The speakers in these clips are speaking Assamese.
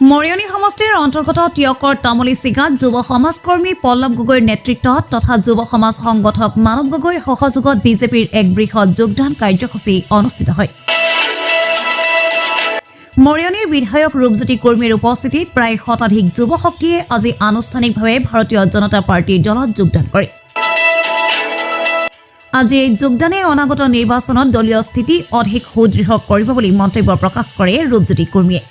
মৰিয়নি সমষ্টিৰ অন্তৰ্গত টিয়কৰ তামুলী চিগাত যুৱ সমাজকৰ্মী পল্লৱ গগৈৰ নেতৃত্বত তথা যুৱ সমাজ সংগঠক মানৱ গগৈৰ সহযোগত বিজেপিৰ এক বৃহৎ যোগদান কাৰ্যসূচী অনুষ্ঠিত হয়। মৰিয়নিৰ বিধায়ক ৰূপজ্যোতি কুৰ্মীৰ উপস্থিতিত প্ৰায় শতাধিক যুৱ শক্তিয়ে আজি আনুষ্ঠানিকভাৱে ভাৰতীয় জনতা পাৰ্টীৰ দলত যোগদান কৰে। আজিৰ এই যোগদানে অনাগত নিৰ্বাচনত দলীয় স্থিতি অধিক সুদৃঢ় কৰিব বুলি মন্তব্য প্ৰকাশ কৰে ৰূপজ্যোতি কুৰ্মীয়ে।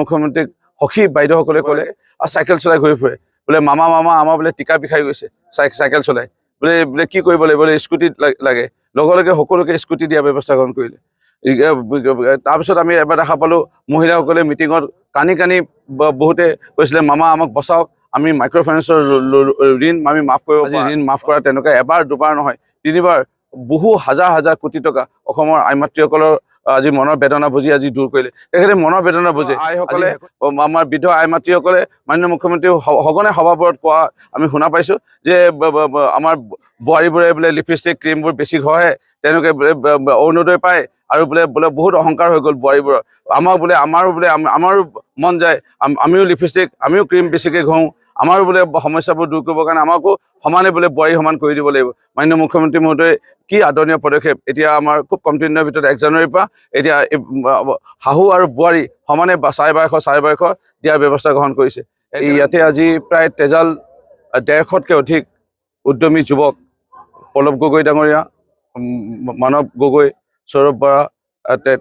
মুখ্যমন্ত্ৰীক সখী বাইদেউসকলে ক'লে আৰু চাইকেল চলাই ঘূৰি ফুৰে বোলে মামা আমাৰ বোলে টিকা বিষাই গৈছে চাইকেল চলাই বোলে কি কৰিব লাগিব বোলে স্কুটি লাগে লগে লগে সকলোকে স্কুটি দিয়া ব্যৱস্থা গ্ৰহণ কৰিলে। তাৰপিছত আমি এবাৰ দেখা পালোঁ মহিলাসকলে মিটিঙত কানি বহুতে কৈছিলে মামা আমাক বচাওক, আমি মাইক্ৰ' ফাইনেন্সৰ ঋণ আমি মাফ কৰিব ঋণ মাফ কৰা তেনেকুৱা এবাৰ দুবাৰ নহয় তিনিবাৰ বহু হাজাৰ কোটি টকা অসমৰ আই মাতৃসকলৰ আজি মনৰ বেদনা বুজি আজি দূৰ কৰিলে। তেখেতে মনৰ বেদনা বুজে আইসকলে আমাৰ বৃদ্ধ আই মাতৃসকলে মাননীয় মুখ্যমন্ত্ৰী সঘনে সভাবোৰত কোৱা আমি শুনা পাইছোঁ যে আমাৰ বোৱাৰীবোৰে বোলে লিপষ্টিক ক্ৰীমবোৰ বেছি ঘঁহে, তেওঁলোকে অৰুণোদয় পায় আৰু বোলে বহুত অহংকাৰ হৈ গ'ল বোৱাৰীবোৰৰ। আমাৰো মন যায় আমিও লিপষ্টিক আমিও ক্ৰীম বেছিকৈ ঘঁহোঁ, আমাৰো বোলে সমস্যাবোৰ দূৰ কৰিবৰ কাৰণে আমাকো সমানে বোলে বোৱাৰী সমান কৰি দিব লাগিব। মাননীয় মুখ্যমন্ত্ৰী মহোদয় কি আদৰণীয় পদক্ষেপ। এতিয়া আমাৰ খুব কম দিনৰ ভিতৰত 1 জানুৱাৰীৰ পৰা এতিয়া শাহু আৰু বোৱাৰী সমানে 1250 দিয়াৰ ব্যৱস্থা গ্ৰহণ কৰিছে। ইয়াতে আজি প্ৰায় তেজাল 150তকৈ অধিক উদ্যমী যুৱক পল্লৱ গগৈ ডাঙৰীয়া, মানৱ গগৈ, সৌৰভ বৰা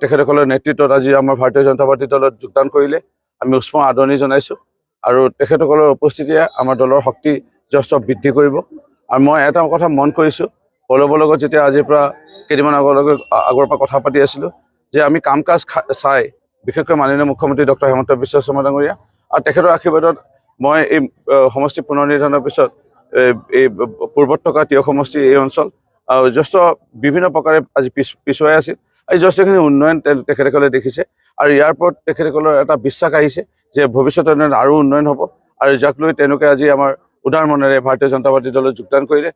তেখেতসকলৰ নেতৃত্বত আজি আমাৰ ভাৰতীয় জনতা পাৰ্টীৰ দলত যোগদান কৰিলে। আমি উষ্ম আদৰণি জনাইছোঁ আৰু তেখেতসকলৰ উপস্থিতিয়ে আমাৰ দলৰ শক্তি যথেষ্ট বৃদ্ধি কৰিব। আৰু মই এটা কথা মন কৰিছোঁ, পল্লৱৰ লগত যেতিয়া আজিৰ পৰা কেইদিনমান আগৰ পৰা কথা পাতি আছিলোঁ যে আমি কাম কাজ চাই বিশেষকৈ মাননীয় মুখ্যমন্ত্ৰী ডক্টৰ হিমন্ত বিশ্ব শৰ্মা ডাঙৰীয়া আৰু তেখেতৰ আশীৰ্বাদত মই এই সমষ্টি পুনৰ নিৰ্ধাৰণৰ পিছত এই পূৰ্বত থকা টিয়ক সমষ্টি এই অঞ্চল যথেষ্ট বিভিন্ন প্ৰকাৰে আজি পিছুৱাই আছিল। আজি যথেষ্টখিনি উন্নয়ন তেখেতসকলে দেখিছে আৰু ইয়াৰ ওপৰত তেখেতসকলৰ এটা বিশ্বাস আহিছে যে ভৱিষ্যতে আৰু উন্নয়ন হ'ব আৰু যাক লৈ তেওঁলোকে আজি আমাৰ উদাৰ মনেৰে ভাৰতীয় জনতা পাৰ্টীৰ দলত যোগদান কৰিলে।